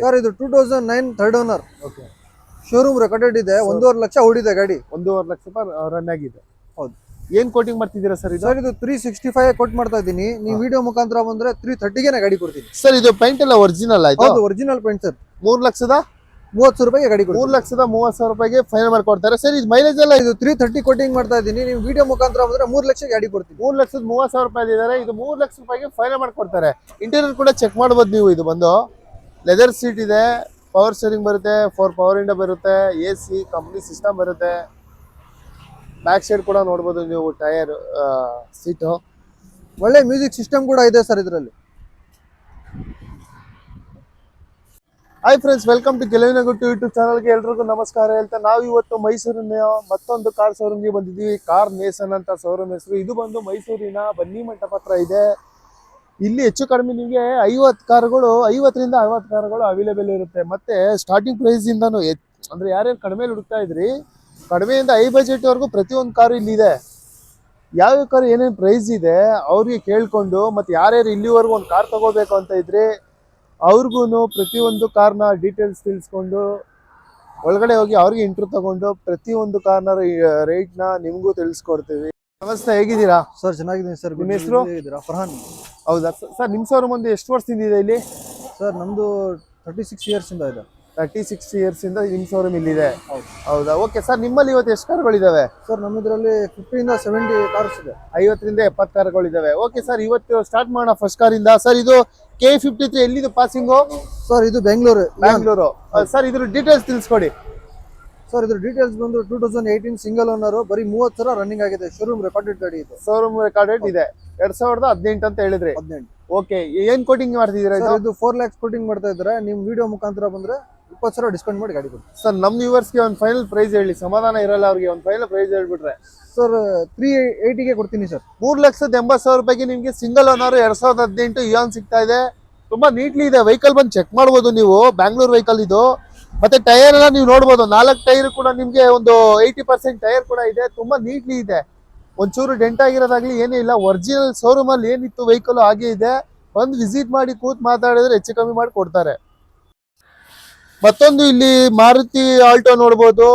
Sir ಇದು 2009 third owner. Okay. Showroom recorded ಇದೆ. 1.5 ಲಕ್ಷ ಓಡಿದೆ ಗಾಡಿ. 1.5 ಲಕ್ಷ ರೂಪಾಯಿ ರನ್ ಆಗಿದೆ. ಹೌದು. ಏನ್ ಕೋಟಿಂಗ್ ಮಾಡ್ತಿದ್ದೀರಾ ಸರ್ ಇದು? ಸರ್ ಇದು 365 ಕೊಟ್ ಮಾಡ್ತಾ ಇದ್ದೀನಿ. ನೀವು ವಿಡಿಯೋ ಮುಖಾಂತರ ಬಂದ್ರೆ 330 ಗೆ ಗಾಡಿ ಕೊಡ್ತೀನಿ. ಸರ್ ಇದು ಪೈಂಟ್ ಎಲ್ಲ ಒರಿಜಿನಲ್ ಆಯ್ತು? ಹೌದು, ಒರಿಜಿನಲ್ ಪೇಂಟ್ ಸರ್. 3 ಲಕ್ಷದ 30 ರೂಪಾಯಿಗೆ ಗಾಡಿ ಕೊಡ್ತೀನಿ. 3,30,000 ರೂಪಾಯಿಗೆ ಫೈನಲ್ ಮಾಡ್ಕೊಡ್ತಾರೆ. ಸರ್ ಇದು ಮೈಲೇಜ್ ಎಲ್ಲ ಇದು 330 ಕೋಟಿಂಗ್ ಮಾಡ್ತಾ ಇದ್ದೀನಿ. ನೀವು ವಿಡಿಯೋ ಮುಖಾಂತರ ಬಂದ್ರೆ 3 ಲಕ್ಷ ಗಾಡಿ ಕೊಡ್ತೀನಿ. 3,30,000 ರೂಪಾಯಿ ಇದ್ದಾರೆ. ಇದು 3 ಲಕ್ಷ ರೂಪಾಯಿಗೆ ಫೈನಲ್ ಮಾಡ್ಕೊಡ್ತಾರೆ. ಇಂಟೀರಿಯರ್ ಕೂಡ ಚೆಕ್ ಮಾಡ್ಬೋದು ನೀವು. ಇದು ಬಂದು ಲೆದರ್ ಸೀಟ್ ಇದೆ, ಪವರ್ ಸ್ಟೀರಿಂಗ್ ಬರುತ್ತೆ, 4 ಪವರ್ ವಿಂಡೋ ಬರುತ್ತೆ, AC ಕಂಪ್ನಿ ಸಿಸ್ಟಮ್ ಬರುತ್ತೆ. ಬ್ಯಾಕ್ ಸೈಡ್ ಕೂಡ ನೋಡ್ಬೋದು ನೀವು, ಟೈರ್ ಸೀಟು. ಒಳ್ಳೆ ಮ್ಯೂಸಿಕ್ ಸಿಸ್ಟಮ್ ಕೂಡ ಇದೆ ಸರ್ ಇದರಲ್ಲಿ. ಹಾಯ್ ಫ್ರೆಂಡ್ಸ್, ವೆಲ್ಕಮ್ ಟು ಗೆಲುವಿನ ಗುಟ್ಟು ಯೂಟ್ಯೂಬ್ ಚಾನಲ್ಗೆ ಎಲ್ರಿಗೂ ನಮಸ್ಕಾರ ಹೇಳ್ತಾ ನಾವು ಇವತ್ತು ಮೈಸೂರಿನ ಮತ್ತೊಂದು ಕಾರ್ ಶೋರೂಮ್ಗೆ ಬಂದಿದ್ದೀವಿ. ಕಾರ್ ನೇಸನ್ ಅಂತ ಶೋರೂಮ್ ಹೆಸರು. ಇದು ಬಂದು ಮೈಸೂರಿನ ಬನ್ನಿ ಮಂಟಪ ಹತ್ರ ಇದೆ. ಇಲ್ಲಿ ಹೆಚ್ಚು ಕಡಿಮೆ ನಿಮಗೆ 50 ಕಾರುಗಳು, 50ರಿಂದ 60 ಕಾರುಗಳು ಅವೈಲೇಬಲ್ ಇರುತ್ತೆ. ಮತ್ತೆ ಸ್ಟಾರ್ಟಿಂಗ್ ಪ್ರೈಸ್ ಇಂದಾನು ಅಂದ್ರೆ ಯಾರ್ಯಾರು ಕಡಿಮೆ ಹುಡುಕ್ತಾ ಇದ್ರಿ, ಕಡಿಮೆಯಿಂದ ಹೈ ಬಜೆಟ್ ವರೆಗೂ ಪ್ರತಿಯೊಂದು ಕಾರು ಇಲ್ಲಿ ಇದೆ. ಯಾವ ಕಾರು ಏನೇನು ಪ್ರೈಸ್ ಇದೆ ಅವ್ರಿಗೆ ಕೇಳ್ಕೊಂಡು, ಮತ್ತೆ ಯಾರ್ಯಾರು ಇಲ್ಲಿವರೆಗೂ ಒಂದು ಕಾರ್ ತಗೋಬೇಕು ಅಂತ ಇದ್ರೆ ಅವ್ರಿಗೂ ಪ್ರತಿಯೊಂದು ಕಾರ್ನ ಡೀಟೇಲ್ಸ್ ತಿಳಿಸ್ಕೊಂಡು ಒಳಗಡೆ ಹೋಗಿ ಅವ್ರಿಗೆ ಇಂಟ್ರ್ಯೂ ತಗೊಂಡು ಪ್ರತಿಯೊಂದು ಕಾರ್ನ ರೇಟ್ನ ನಿಮಗೂ ತಿಳಿಸ್ಕೊಡ್ತೀವಿ. ನಮಸ್ತೆ, ಹೇಗಿದ್ದೀರಾ ಸರ್? ಚೆನ್ನಾಗಿದ್ದೀನಿ ಸರ್. ನಿಮ್ಮ ಹೆಸರು? ಫರ್ಹಾನ್. ಹೌದಾ ಸರ್? ನಿಮ್ಮ ಶೋರೂಮ್ ಒಂದು ಎಷ್ಟು ವರ್ಷದಿಂದ ಇದೆ ಇಲ್ಲಿ? ಸರ್ ನಮ್ದು 36 ಇಯರ್ಸ್ ಇಂದ ಇದೆ. 36 ಇಯರ್ಸ್ ಇಂದ ನಿಮ್ಮ ಶೋರೂಮ್ ಇಲ್ಲಿದೆ. ಹೌದಾ, ಓಕೆ ಸರ್. ನಿಮ್ಮಲ್ಲಿ ಇವತ್ತು ಎಷ್ಟು ಕಾರುಗಳಿದಾವೆ? ಸರ್ ನಮ್ಮದ್ರಲ್ಲಿ 50 ಇಂದ 70 ಕಾರ್ಸ್ ಇದೆ. 50ರಿಂದ 70 ಕಾರುಗಳಿದಾವೆ. ಓಕೆ ಸರ್, ಇವತ್ತು ಸ್ಟಾರ್ಟ್ ಮಾಡೋಣ ಫಸ್ಟ್ ಕಾರಿಂದ. ಸರ್ ಇದು K53 ಎಲ್ಲಿದು ಪಾಸಿಂಗು? ಸರ್ ಇದು ಬೆಂಗಳೂರು. ಸರ್ ಇದ್ರ ಡೀಟೇಲ್ಸ್ ತಿಳಿಸ್ಕೊಡಿ. ಸರ್ ಇದ್ರ ಡೀಟೇಲ್ಸ್ ಬಂದು 2018 ಸಿಂಗಲ್ ಓನರ್, ಬರೀ 30,000 ರನ್ನಿಂಗ್ ಆಗಿದೆ. ಶೋರೂಮ್ ರೆಕಾರ್ಡೆಡ್ ಗಾಡಿ ಇದು. ಶೋರೂಮ್ ರೆಕಾರ್ಡೆಡ್ ಇದೆ. 2018 ಅಂತ ಹೇಳಿದ್ರಿ. 18. ಓಕೆ, ಏನ್ ಕೋಟಿಂಗ್ ಮಾಡ್ತಿದ್ದೀರಾ? ಇದು 4 lakhs ಕೋಟಿಂಗ್ ಮಾಡ್ತಾ ಇದ್ದಾರೆ. ನಿಮ್ ವಿಡಿಯೋ ಮುಖಾಂತರ ಬಂದ್ರೆ 20,000 ಡಿಸ್ಕೌಂಟ್ ಮಾಡಿ ಗಾಡಿ ಕೊಡ್ತೀವಿ. ಸರ್ ನಮ್ಮ ವ್ಯೂವರ್ಸ್ಗೆ ಒಂದು ಫೈನಲ್ ಪ್ರೈಸ್ ಹೇಳಿ, ಸಮಾಧಾನ ಇರಲ್ಲ ಅವ್ರಿಗೆ. ಒಂದು ಫೈನಲ್ ಪ್ರೈಸ್ ಹೇಳ್ಬಿಟ್ರೆ ಸರ್ 380 ಕೊಡ್ತೀನಿ ಸರ್. 3,80,000 ರೂಪಾಯಿಗೆ ನಿಮ್ಗೆ ಸಿಂಗಲ್ ಓನರ್ 2018 ಇಯಾನ್ ಸಿಗ್ತಾ ಇದೆ. ತುಂಬಾ ನೀಟ್ಲಿ ಇದೆ. ವೆಹಿಕಲ್ ಬಂದು ಚೆಕ್ ಮಾಡ್ಬೋದು ನೀವು. ಬ್ಯಾಂಗ್ಳೂರ್ ವೆಹಿಕಲ್ ಇದು. ಮತ್ತೆ ಟೈರ್ ಎಲ್ಲ ನೀವು ನೋಡ್ಬೋದು. 4 ಟೈರ್ ಕೂಡ ನಿಮ್ಗೆ ಒಂದು 80% ಟೈರ್ ಕೂಡ ಇದೆ. ತುಂಬಾ ನೀಟ್ಲಿ ಇದೆ. ಒಂಚೂರು ಡೆಂಟ್ ಆಗಿರೋದಾಗ್ಲಿ ಏನೇ ಇಲ್ಲ. ಒರಿಜಿನಲ್ ಶೋರೂಮ್ ಅಲ್ಲಿ ಏನಿತ್ತು ವೆಹಿಕಲ್ ಹಾಗೆ ಇದೆ. ಬಂದು ವಿಸಿಟ್ ಮಾಡಿ ಕೂತ್ ಮಾತಾಡಿದ್ರೆ ಹೆಚ್ಚು ಕಮ್ಮಿ ಮಾಡಿ ಕೊಡ್ತಾರೆ. ಮತ್ತೊಂದು ಇಲ್ಲಿ ಮಾರುತಿ ಆಲ್ಟೋ ನೋಡ್ಬೋದು.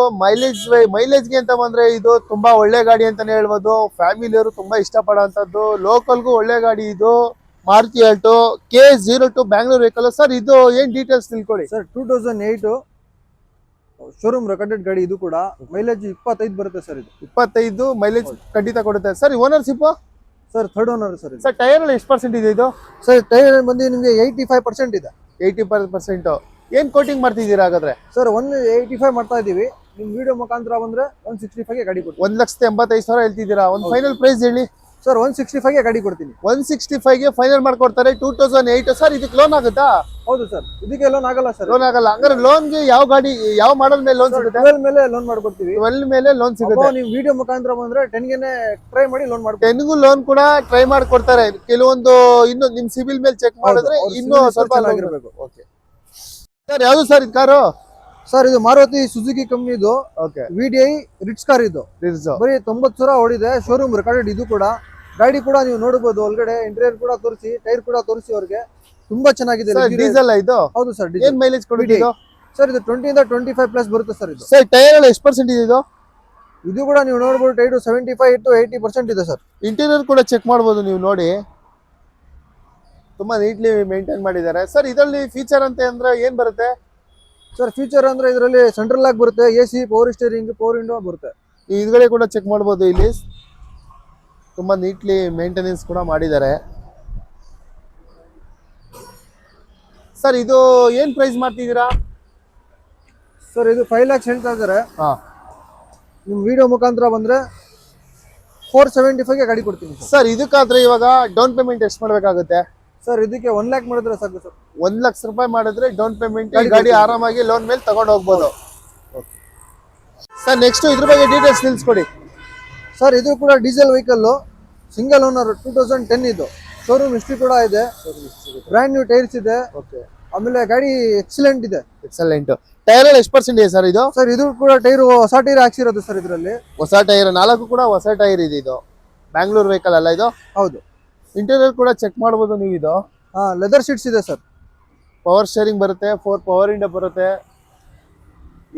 ಮೈಲೇಜ್ಗೆ ಅಂತ ಬಂದ್ರೆ ಇದು ತುಂಬಾ ಒಳ್ಳೆ ಗಾಡಿ ಅಂತಾನೆ ಹೇಳ್ಬೋದು. ಫ್ಯಾಮಿಲಿಯವರು ತುಂಬಾ ಇಷ್ಟಪಡೋಂಥದ್ದು. ಲೋಕಲ್ಗೂ ಒಳ್ಳೆ ಗಾಡಿ ಇದು. Maruti Alto K02 Bangalore vehicle. Sir ಇದು ಏನ್ ಡೀಟೇಲ್ಸ್ ತಿಳ್ಕೊಳ್ಳಿ. ಸರ್ 2008 ಶೋರೂಮ್ ರೆಕಾರ್ಡೆಡ್ ಗಾಡಿ. ಇದು ಕೂಡ ಮೈಲೇಜ್ 25 ಬರುತ್ತೆ ಸರ್. ಇದು 25 ಮೈಲೇಜ್ ಖಂಡಿತ ಕೊಡುತ್ತೆ. Sir ownership? Sir third owner sir. Sir tyre ಎಲ್ಲ ಎಷ್ಟು ಪರ್ಸೆಂಟ್ ಇದೆ ಇದು? ಸರ್ ಟೈರ್ ಬಂದು ನಿಮಗೆ 85% ಇದೆ. 80%. ಏನ್ ಕೋಟಿಂಗ್ ಮಾಡ್ತಿದ್ದೀರಾ ಹಾಗಾದ್ರೆ? ಸರ್ 185 ಮಾಡ್ತಾ ಇದೀವಿ. ನಿಮ್ ವಿಡಿಯೋ ಮುಖಾಂತರ ಬಂದ್ರೆ 165 ಗೆ ಗಾಡಿ ಕೊಡ್ತೀನಿ. 1,85,000 ಹೇಳ್ತಿದ್ದೀರಾ. ಒಂದು ಫೈನಲ್ ಪ್ರೈಸ್ ಹೇಳಿ ಸರ್. 165 ಗೆ ಗಾಡಿ ಕೊಡ್ತೀನಿ. 165 ಗೆ ಫೈನಲ್ ಮಾಡ್ಕೊಡ್ತಾರೆ. 2008. ಸರ್ ಇದಕ್ಕೆ ಲೋನ್ ಆಗುತ್ತಾ? ಹೌದು ಸರ್, ಇದಕ್ಕೆ ಲೋನ್ ಆಗಲ್ಲ ಸರ್. ಲೋನ್ ಆಗಲ್ಲ. ಹಂಗಾರೆ ಲೋನ್ಗೆ ಯಾವ ಗಾಡಿ, ಯಾವ ಮಾಡಲ್ ಮೇಲೆ ಲೋನ್ ಸಿಗುತ್ತೆ? 12 ಮೇಲೆ ಲೋನ್ ಮಾಡ್ಕೊಡ್ತೀವಿ. 12 ಮೇಲೆ ಲೋನ್ ಸಿಗುತ್ತೆ. ನೀವು ವಿಡಿಯೋ ಮುಖಾಂತರ ಬಂದ್ರೆ 10 ಗೆ ಟ್ರೈ ಮಾಡಿ ಲೋನ್ ಮಾಡ್ಕೊಡ್ತೀವಿ. 10ಗೂ ಲೋನ್ ಕೂಡ ಟ್ರೈ ಮಾಡ್ಕೊಡ್ತಾರೆ. ಕೆಲವೊಂದು ಇನ್ನು ನಿಮ್ ಸಿಬಿಲ್ ಮೇಲೆ ಚೆಕ್ ಮಾಡಿದ್ರೆ ಇನ್ನೂ ಸ್ವಲ್ಪ ಚೆನ್ನಾಗಿರ್ಬೇಕು. ಓಕೆ ಸರ್, ಯಾವುದು ಸರ್ ಇದು ಕಾರು? ಸರ್ ಇದು ಮಾರುತಿ ಸುಜುಕಿ ಕಂಪ್ನಿದು VDI ರಿಟ್ಸ್ ಕಾರ್. ಇದು ಬರೀ 90,000 ಓಡಿದೆ. Showroom recorded. ಇದು ಕೂಡ ಗಾಡಿ ಕೂಡ ನೀವು ನೋಡಬಹುದು. ಒಳಗಡೆ ಇಂಟೀರಿಯರ್ ಕೂಡ ತೋರಿಸಿ, ಟೈರ್ ಕೂಡ ತೋರಿಸಿ ಅವ್ರಿಗೆ. ತುಂಬಾ ಚೆನ್ನಾಗಿದೆ. ಡೀಸೆಲ್ ಇದು? ಹೌದು ಸರ್. ಏನ್ ಮೈಲೇಜ್ ಕೊಡುತ್ತೆ ಇದು? ಸರ್ ಇದು 20 ಇಂದ 25 ಪ್ಲಸ್ ಬರುತ್ತೆ ಸರ್. ಇದು ಸರ್ ಟೈರ್ ಎಲ್ಲ ಎಷ್ಟು ಪರ್ಸೆಂಟ್ ಇದೆ ಇದು? ಇದು ಕೂಡ ನೀವು ನೋಡಬಹುದು. ಟೈರ್ 75 to 80% ಇದೆ ಸರ್. ಇಂಟೀರಿಯರ್ ಕೂಡ ಚೆಕ್ ಮಾಡಬಹುದು ನೀವು ನೋಡಿ. ತುಂಬಾ ನೀಟ್ಲಿ ಮೇಂಟೈನ್ ಮಾಡಿದ್ದಾರೆ. ಸರ್ ಇದರಲ್ಲಿ ಫೀಚರ್ ಅಂತ ಅಂದ್ರೆ ಏನ್ ಬರುತ್ತೆ? ಸರ್ ಫೀಚರ್ ಅಂದ್ರೆ ಇದರಲ್ಲಿ ಸೆಂಟ್ರಲ್ ಲಾಕ್ ಬರುತ್ತೆ, AC, power steering, power window ಬರುತ್ತೆ. ಈ ಇದ್ಗಡೆ ಕೂಡ ಚೆಕ್ ಮಾಡಬಹುದು. ಇಲ್ಲಿ ತುಂಬಾ ನೀಟ್ಲಿ ಮೇಂಟೆನೆನ್ಸ್ ಕೂಡ ಮಾಡಿದ್ದಾರೆ. ಸರ್ ಇದು ಏನ್ ಪ್ರೈಸ್ ಮಾಡ್ತಿದ್ದೀರಾ? ಸರ್ ಇದು 5 lakhs ಹೇಳ್ತಾ ಇದ್ದಾರೆ. ನಿಮ್ ವಿಡಿಯೋ ಮುಖಾಂತರ ಬಂದ್ರೆ 475 ಗೆ ಗಾಡಿ ಕೊಡ್ತೀನಿ ಸರ್. ಇದಕ್ಕಾದ್ರೆ ಇವಾಗ ಡೌನ್ ಪೇಮೆಂಟ್ ಎಷ್ಟು ಮಾಡ್ಬೇಕಾಗುತ್ತೆ? ಸರ್ ಇದಕ್ಕೆ 1 lakh ಮಾಡಿದ್ರೆ ಸಾಕು ಸರ್. 1 ಲಕ್ಷ ರೂಪಾಯಿ ಮಾಡಿದ್ರೆ ಡೌನ್ ಪೇಮೆಂಟ್ ಗಾಡಿ ಆರಾಮಾಗಿ ಲೋನ್ ಮೇಲೆ ತಗೊಂಡು ಹೋಗ್ಬೋದು. ಸರ್ ನೆಕ್ಸ್ಟ್ ಇದ್ರ ಬಗ್ಗೆ ಡೀಟೇಲ್ಸ್ ತಿಳಿಸ್ಕೊಡಿ. ಸರ್ ಇದು ಕೂಡ ಡೀಸೆಲ್ ವೆಹಿಕಲ್, ಸಿಂಗಲ್ ಓನರ್, 2010 ಇದು. ಶೋರೂಮ್ ಹಿಸ್ಟ್ರಿ ಕೂಡ ಇದೆ. ಬ್ರ್ಯಾಂಡ್ ನ್ಯೂ ಟೈರ್ಸ್ ಇದೆ. ಆಮೇಲೆ ಗಾಡಿ ಎಕ್ಸಲೆಂಟ್ ಇದೆ. ಎಕ್ಸಲೆಂಟ್. ಟೈರ್ ಎಲ್ಲ ಎಷ್ಟು ಪರ್ಸೆಂಟ್ ಇದೆ ಸರ್ ಇದು? ಸರ್ ಇದು ಕೂಡ ಟೈರ್ ಹೊಸ ಟೈರ್ ಹಾಕ್ಸಿರೋದು ಸರ್. ಇದರಲ್ಲಿ ಹೊಸ ಟೈರ್ 4 ಕೂಡ ಹೊಸ ಟೈರ್ ಇದೆ. ಇದು ಬ್ಯಾಂಗ್ಳೂರ್ ವೆಹಿಕಲ್ ಅಲ್ಲ ಇದು? ಹೌದು. ಇಂಟೀರಿಯರ್ ಕೂಡ ಚೆಕ್ ಮಾಡಬಹುದು ನೀವು. ಇದು ಲೆದರ್ ಸೀಟ್ಸ್ ಇದೆ ಸರ್. ಪವರ್ ಸ್ಟೇರಿಂಗ್ ಬರುತ್ತೆ, 4 ಪವರ್ ಇಂಡ ಬರುತ್ತೆ,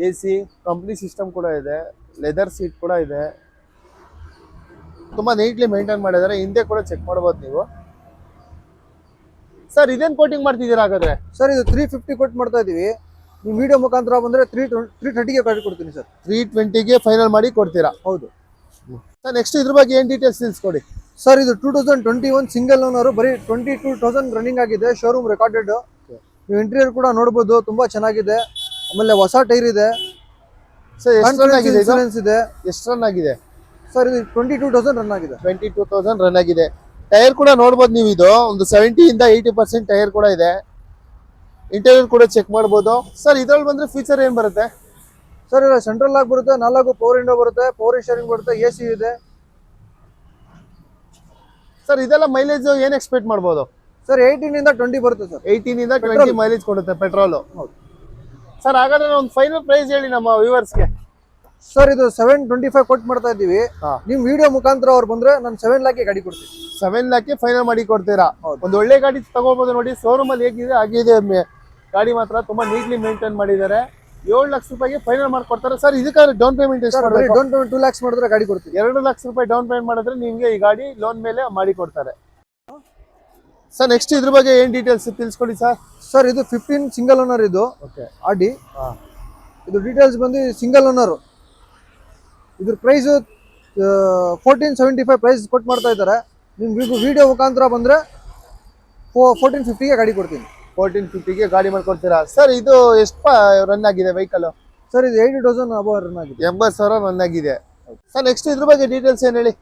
AC ಕಂಪ್ನಿ ಸಿಸ್ಟಮ್ ಕೂಡ ಇದೆ, ಲೆದರ್ ಸೀಟ್ ಕೂಡ ಇದೆ. ತುಂಬಾ ನೀಟ್ಲಿ ಮೇಂಟೈನ್ ಮಾಡಿದ್ದಾರೆ. ಹಿಂದೆ ಕೂಡ ಚೆಕ್ ಮಾಡಬಹುದು ನೀವು. ಸರ್ ಇದೇನ್ ಕೋಟಿಂಗ್ ಮಾಡ್ತಿದ್ದೀರಾ ಹಾಗಾದ್ರೆ? ಸರ್ ಇದು 350 ಕೊಟ್ಟು ಮಾಡ್ತಾ ಇದೀವಿ. ನೀವು ವಿಡಿಯೋ ಮುಖಾಂತರ ಬಂದ್ರೆ 330ಗೆ ಗಾಡಿ ಕೊಡ್ತೀನಿ ಸರ್. 320ಗೆ ಫೈನಲ್ ಮಾಡಿ ಕೊಡ್ತೀರಾ? ಹೌದು ಸರ್. ನೆಕ್ಸ್ಟ್ ಇದ್ರ ಬಗ್ಗೆ ಏನ್ ಡೀಟೇಲ್ಸ್ ತಿಳಿಸ್ಕೊಡಿ. ಸರ್ ಇದು 2021 ಸಿಂಗಲ್ ಓನರ್, ಬರೀ 22,000 ರನ್ನಿಂಗ್ ಆಗಿದೆ, ಶೋರೂಮ್ ರೆಕಾರ್ಡೆಡ್. ನೀವು ಇಂಟೀರಿಯರ್ ಕೂಡ ನೋಡಬಹುದು, ತುಂಬಾ ಚೆನ್ನಾಗಿದೆ. ಆಮೇಲೆ ಹೊಸ ಟೈರ್ ಇದೆ ಸರ್. ಎಷ್ಟು ರನ್ ಆಗಿದೆ? ಇನ್ಶೂರೆನ್ಸ್ ಇದೆ. ಎಷ್ಟು ರನ್ ಆಗಿದೆ ಸರ್ ಇದು 22,000 ರನ್ ಆಗಿದೆ. 22,000 ರನ್ ಆಗಿದೆ. ಟೈರ್ ಕೂಡ ನೋಡ್ಬೋದು ನೀವು. ಇದು ಒಂದು 70 ಇಂದ 80% ಟೈರ್ ಕೂಡ ಇದೆ. ಇಂಟೀರಿಯರ್ ಕೂಡ ಚೆಕ್ ಮಾಡ್ಬೋದು. ಸರ್ ಇದ್ರಲ್ಲಿ ಬಂದ್ರೆ ಫೀಚರ್ ಏನ್ ಬರುತ್ತೆ? ಸರ್ ಇದು ಸೆಂಟ್ರಲ್ ಲಾಕ್ ಬರುತ್ತೆ, 4 ಪವರ್ ವಿಂಡೋ ಬರುತ್ತೆ, ಪವರ್ ಸ್ಟೀರಿಂಗ್ ಬರುತ್ತೆ, AC ಇದೆ. ಸರ್ ಇದೆಲ್ಲ ಮೈಲೇಜ್ ಏನ್ ಎಕ್ಸ್ಪೆಕ್ಟ್ ಮಾಡ್ಬೋದು? ಸರ್ 18 ಇಂದ 20 ಬರುತ್ತೆ ಸರ್. 18 ಇಂದ 20 ಮೈಲೇಜ್ ಕೊಡುತ್ತೆ ಪೆಟ್ರೋಲ್. ಸರ್ ಹಾಗಾದ್ರೆ ಒಂದು ಫೈನಲ್ ಪ್ರೈಸ್ ಹೇಳಿ ನಮ್ಮ ವ್ಯೂವರ್ಸ್ಗೆ. ಸರ್ ಇದು 725 ಕೊಟ್ಟು ಮಾಡ್ತಾ ಇದ್ದೀವಿ. ನಿಮ್ ವಿಡಿಯೋ ಮುಖಾಂತರ ಅವ್ರು ಬಂದ್ರೆ ನಾನು 7 ಲಾಖ್ ಗಾಡಿ ಕೊಡ್ತೀನಿ. 7 ಲಾಖ್ ಫೈನಲ್ ಮಾಡಿ ಕೊಡ್ತೀರಾ? ಒಂದು ಒಳ್ಳೆ ಗಾಡಿ ತಗೋಬಹುದು ನೋಡಿ. ಶೋರೂಮ್ ಅಲ್ಲಿ ಹೇಗಿದೆ ಹಾಗಿದೆ ಗಾಡಿ ಮಾತ್ರ ತುಂಬಾ ನೀಟ್ಲಿ ಮೇಂಟೈನ್ ಮಾಡಿದ್ದಾರೆ. 7 ಲಕ್ಷ ರೂಪಾಯಿಗೆ ಫೈನಲ್ ಮಾಡ್ಕೊಡ್ತಾರೆ. ಸರ್ ಇದಕ್ಕೆ ಡೌನ್ ಪೇಮೆಂಟ್ ಎಷ್ಟು ಮಾಡಬೇಕು? ಡೌನ್ ಪೇಮೆಂಟ್ 2 lakhs ಮಾಡಿದ್ರೆ ಗಾಡಿ ಕೊಡ್ತೀವಿ. 2 ಲಕ್ಷ ರೂಪಾಯಿ ಡೌನ್ ಪೇಮೆಂಟ್ ಮಾಡಿದ್ರೆ ನಿಮ್ಗೆ ಈ ಗಾಡಿ ಲೋನ್ ಮೇಲೆ ಮಾಡಿ ಕೊಡ್ತಾರೆ. ಸರ್ ನೆಕ್ಸ್ಟ್ ಇದ್ರ ಬಗ್ಗೆ ಏನ್ ಡೀಟೇಲ್ಸ್ ತಿಳಿಸ್ಕೊಡಿ ಸರ್. ಸರ್ ಇದು 15 ಸಿಂಗಲ್ ಓನರ್ ಇದು. ಓಕೆ. ಆಡಿ ಇದು ಡೀಟೇಲ್ಸ್ ಬಂದು ಸಿಂಗಲ್ ಓನರ್. ಇದ್ರ ಪ್ರೈಸ್ 1475 ಪ್ರೈಸ್ ಕೊಟ್ಟು ಮಾಡ್ತಾ ಇದ್ದಾರೆ. ನಿಮ್ ವಿಡಿಯೋ ಮುಖಾಂತರ ಬಂದ್ರೆ 1450ಗೆ ಗಾಡಿ ಕೊಡ್ತೀನಿ. 1450ಗೆ ಗಾಡಿ ಮಾಡ್ಕೊಡ್ತೀರಾ? ಸರ್ ಇದು ಎಷ್ಟು ರನ್ ಆಗಿದೆ ವೆಹಿಕಲ್? ಸರ್ ಇದು 80,000 ಅಬೌವ್ ರನ್ ಆಗಿದೆ. 80,000 ರನ್ ಆಗಿದೆ. ಸರ್ ನೆಕ್ಸ್ಟ್ ಇದ್ರ ಬಗ್ಗೆ ಡೀಟೇಲ್ಸ್ ಏನ್ ಹೇಳಿ.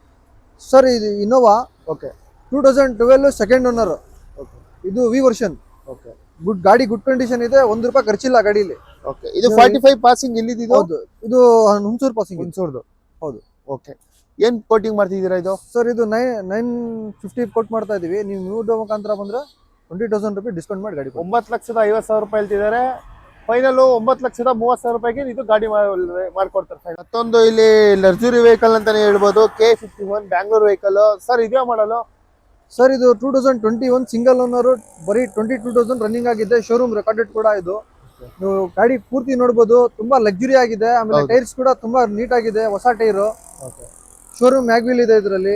ಸರ್ ಇದು Innova. Okay. 2012 second owner. Okay. ಇದು ವಿ ವರ್ಷನ್. ಓಕೆ. ಗುಡ್ ಗಾಡಿ, ಗುಡ್ ಕಂಡೀಷನ್ ಇದೆ, 1 ರೂಪಾಯಿ ಖರ್ಚಿಲ್ಲ ಗಾಡಿಲಿ. ಓಕೆ. ಇದು 45 ಪಾಸಿಂಗ್ ಎಲ್ಲಿದೆ? ಹೌದು, ಇದು ಹುಣಸೂರು ಪಾಸಿಂಗ್. ಹುಣಸೂರ್ದು. ಹೌದು. ಓಕೆ. ಏನ್ ಕೋಟಿಂಗ್ ಮಾಡ್ತಿದ್ದೀರಾ ಇದು? ಸರ್ ಇದು 950 ಕೊಟ್ಟು ಮಾಡ್ತಾ ಇದೀವಿ. ನೀವು ವಿಡಿಯೋ ಮುಖಾಂತರ ಬಂದ್ರೆ 20,000 ರೂಪಾಯಿ ಡಿಸ್ಕೌಂಟ್ ಮಾಡಿ ಗಾಡಿ 9,50,000 ರೂಪಾಯಿ ಹೇಳ್ತಿದ್ದಾರೆ. ಫೈನಲ್ 9,30,000 ರೂಪಾಯಿಗೆ ಇದು ಗಾಡಿ ಮಾಡ್ಕೊಡ್ತಾರೆ. ಮತ್ತೊಂದು ಇಲ್ಲಿ ಲಕ್ಸುರಿ ವೆಹಿಕಲ್ ಅಂತಾನೆ ಹೇಳ್ಬೋದು. K51 Bangalore vehicle. ಸರ್ ಇದೇ ಮಾಡಲು? ಸರ್ ಇದು 2021 ಸಿಂಗಲ್ ಓನರ್, ಬರೀ 22,000 ರನ್ನಿಂಗ್ ಆಗಿದೆ, ಶೋರೂಮ್ ರೆಕಾರ್ಡೆಡ್ ಕೂಡ ಇದು. ನೀವು ಗಾಡಿ ಪೂರ್ತಿ ನೋಡಬಹುದು, ತುಂಬಾ ಲಕ್ಸುರಿ ಆಗಿದೆ. ಆಮೇಲೆ ಟೈರ್ಸ್ ಕೂಡ ತುಂಬಾ ನೀಟ್ ಆಗಿದೆ, ಹೊಸ ಟೈರ್. ಶೋರೂಮ್ ಮ್ಯಾಗ್ವಿಲ್ ಇದೆ ಇದರಲ್ಲಿ.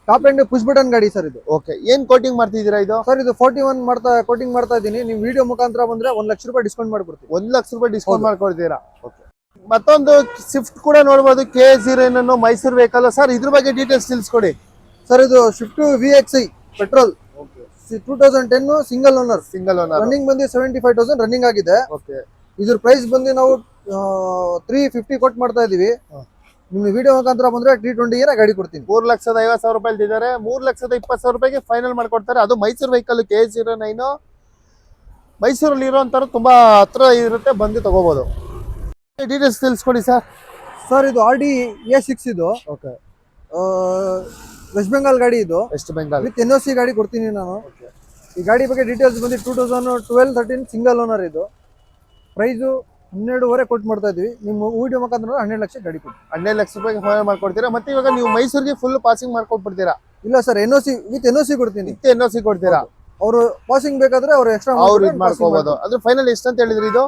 ಟಾಪ್ ಎಂಡ್ ಪುಷ್ ಬಟನ್ ಗಾಡಿ ಸರ್ ಇದು. ಓಕೆ. ಏನ್ ಕೋಟಿಂಗ್ ಮಾಡ್ತಿದ್ದೀರಾ ಇದು? ಸರ್ ಇದು 41 ಕೋಟಿಂಗ್ ಮಾಡ್ತಾ ಇದ್ದೀನಿ. ನೀವು ವಿಡಿಯೋ ಮುಖಾಂತರ ಬಂದ್ರೆ 1 ಲಕ್ಷ ರೂಪಾಯಿ ಡಿಸ್ಕೌಂಟ್ ಮಾಡ್ಕೊಡ್ತೀನಿ. 1 ಲಕ್ಷ ರೂಪಾಯಿ ಡಿಸ್ಕೌಂಟ್ ಮಾಡ್ಕೊಡ್ತೀರಾ? ಓಕೆ. ಮತ್ತೊಂದು ಸ್ವಿಫ್ಟ್ ಕೂಡ ನೋಡಬಹುದು, K09 ಮೈಸೂರು ವೆಹಿಕಲ್. ಸರ್ ಇದ್ರ ಬಗ್ಗೆ ಡೀಟೇಲ್ಸ್ ತಿಳಿಸ್ಕೊಡಿ. ಸರ್ ಇದು Swift VXI petrol. 2010 single owner. Running ಬಂದು 75,000 ರನ್ನಿಂಗ್ ಆಗಿದೆ. ಓಕೆ. ಇದ್ರ ಪ್ರೈಸ್ ಬಂದು ನಾವು 350 ಕೊಟ್ಟು ಮಾಡ್ತಾ ಇದೀವಿ. ನಿಮ್ಮ ವಿಡಿಯೋ ಮುಖಾಂತರ ಬಂದ್ರೆ 320ಗೆ ಗಾಡಿ ಕೊಡ್ತೀನಿ. 3,50,000 ರೂಪಾಯಿ ಇದ್ದಾರೆ. 3,20,000 ರೂಪಾಯಿಗೆ ಫೈನಲ್ ಮಾಡ್ಕೊಡ್ತಾರೆ. ಅದು ಮೈಸೂರು ವೆಹಿಕಲ್ K09. ಮೈಸೂರಲ್ಲಿ ಇರೋಂಥವ್ರು ತುಂಬಾ ಹತ್ರ ಇರುತ್ತೆ, ಬಂದು ತಗೋಬಹುದು. ಡೀಟೇಲ್ಸ್ ತಿಳಿಸ್ಕೊಡಿ ಸರ್. ಸರ್ ಇದು Audi A6 ಇದು. ಓಕೆ. ವೆಸ್ಟ್ ಬೆಂಗಾಲ್ ಗಾಡಿ ಇದು. ವೆಸ್ಟ್ ಬೆಂಗಾಲ್ ವಿತ್ NOC ಗಾಡಿ ಕೊಡ್ತೀನಿ ನಾನು. ಈ ಗಾಡಿ ಬಗ್ಗೆ ಡೀಟೇಲ್ಸ್ ಬಂದು 2012-13 ಸಿಂಗಲ್ ಓನರ್ ಇದು. ಪ್ರೈಸು 12.5 ಕೊಟ್ಟು ಮಾಡ್ತಾ ಇದೀವಿ. ನಿಮ್ಮ ವಿಡಿಯೋ ಮುಖಾಂತರ 12 ಲಕ್ಷ ಗಾಡಿ ಕೊಡ್ತೀವಿ. 12 ಲಕ್ಷ ರೂಪಾಯಿಗೆ ಫೈನಲ್ ಮಾಡ್ಕೊಡ್ತೀರಾ? ಮತ್ತೆ ಇವಾಗ ನೀವು ಮೈಸೂರಿಗೆ ಫುಲ್ ಪಾಸಿಂಗ್ ಮಾಡ್ಕೊಟ್ಬಿಡ್ತೀರಾ? ಇಲ್ಲ ಸರ್, ವಿತ್ NOC ಕೊಡ್ತೀನಿ. NOC ಕೊಡ್ತೀರಾ? ಅವರು ಪಾಸಿಂಗ್ ಬೇಕಾದ್ರೆ ಅವ್ರು ಎಕ್ಸ್ಟ್ರಾ ಅವ್ರು ಇದು ಮಾಡ್ಕೋಬಹುದು. ಅದ್ರ ಫೈನಲ್ ಎಷ್ಟು ಅಂತ ಹೇಳಿದ್ರಿ ಇದು?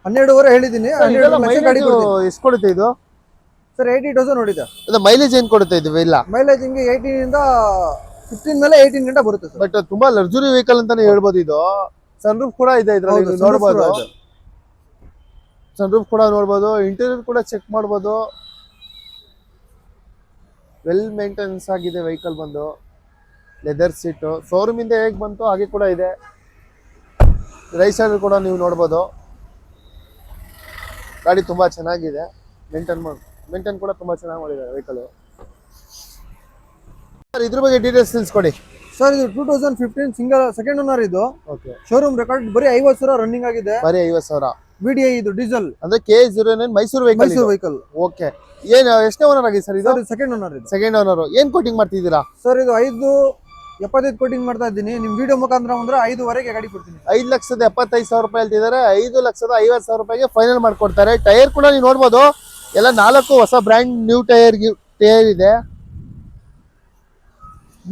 12.5 ಹೇಳಿದೀನಿ. 12 ಲಕ್ಷ ಗಾಡಿ ಕೊಡ್ತೀನಿ. ಎಷ್ಟು ಕೊಡುತ್ತೆ ಇದು? ಸರ್ 80,000 ನೋಡಿದೆ. ಅದು ಮೈಲೇಜ್ ಏನ್ ಕೊಡುತ್ತೆ ಇದು? ಇಲ್ಲ, ಮೈಲೇಜ್ ಹಿಂಗೆ 18 ಇಂದ 15 ಮೇಲೆ 18 ಗಂಟೆ ಬರುತ್ತೆ ಸರ್. ಬಟ್ ತುಂಬಾ ಲಕ್ಸುರಿ ವೆಹಿಕಲ್ ಅಂತಾನೆ ಹೇಳ್ಬೋದು ಇದು. ಸನ್ರೂಫ್ ಕೂಡ ಇದೆ ಇದ್ರಲ್ಲಿ, ನೋಡಬಹುದು. ಸನ್ರೂಫ್ ಕೂಡ ನೋಡಬಹುದು. ಇಂಟೀರಿಯರ್ ಕೂಡ ಚೆಕ್ ಮಾಡಬಹುದು. ವೆಲ್ ಮೇಂಟೆನೆನ್ಸ್ ಆಗಿದೆ ವೆಹಿಕಲ್ ಬಂದು. ಲೆದರ್ ಸೀಟ್ ಶೋರೂಮ್ ಇಂದ ಹೇಗೆ ಬಂತು ಹಾಗೆ ಕೂಡ ಇದೆ. ರೈಟ್ ಸೈಡ್ ಕೂಡ ನೀವು ನೋಡಬಹುದು. ಗಾಡಿ ತುಂಬಾ ಚೆನ್ನಾಗಿದೆ. ಮೇಂಟೈನ್ ಕೂಡ ತುಂಬಾ ಚೆನ್ನಾಗಿ ಮಾಡಿದ್ದಾರೆ ವೆಹಿಕಲ್. ಸರ್ ಇದ್ರ ಬಗ್ಗೆ ಡೀಟೇಲ್ಸ್ ತಿಳಿಸ್ಕೊಡಿ. ಸರ್ ಇದು 2015 ಸಿಂಗಲ್ ಸೆಕೆಂಡ್ ಓನರ್ ಇದು. ಓಕೆ. ಶೋರೂಮ್ ರೆಕಾರ್ಡ್ ಬರೀ 50,000 ರನ್ನಿಂಗ್ ಆಗಿದೆ. ಬರೀ 50,000. VDI ಇದು ಡೀಸೆಲ್ ಅಂದ್ರೆ K09 ಮೈಸೂರು ವೆಹಿಕಲ್. ಓಕೆ. ಏನ್ ಎಷ್ಟನೇ ಓನರ್ ಆಗಿದೆ ಸರ್ ಇದು? ಸೆಕೆಂಡ್ ಓನರ್ ಇದು. Second owner. ಏನ್ ಕೋಟಿಂಗ್ ಮಾಡ್ತಿದ್ದೀರಾ? ಸರ್ ಇದು 5.75 ಕೋಟಿಂಗ್ ಮಾಡ್ತಾ ಇದ್ದೀನಿ. ನಿಮ್ ವಿಡಿಯೋ ಮುಖಾಂತರ ಅಂದ್ರೆ 5.5ಗೆ ಗಾಡಿ ಕೊಡ್ತೀನಿ. 5,75,000 ರೂಪಾಯಿ ಹೇಳ್ತಿದ್ದಾರೆ. 5,50,000 ರೂಪಾಯಿಗೆ ಫೈನಲ್ ಮಾಡ್ಕೊಡ್ತಾರೆ. ಟೈರ್ ಕೂಡ ನೀವು ನೋಡ್ಬೋದು, ಎಲ್ಲ 4 ಹೊಸ ಬ್ರ್ಯಾಂಡ್ ನ್ಯೂ ಟೈರ್ ಇದೆ.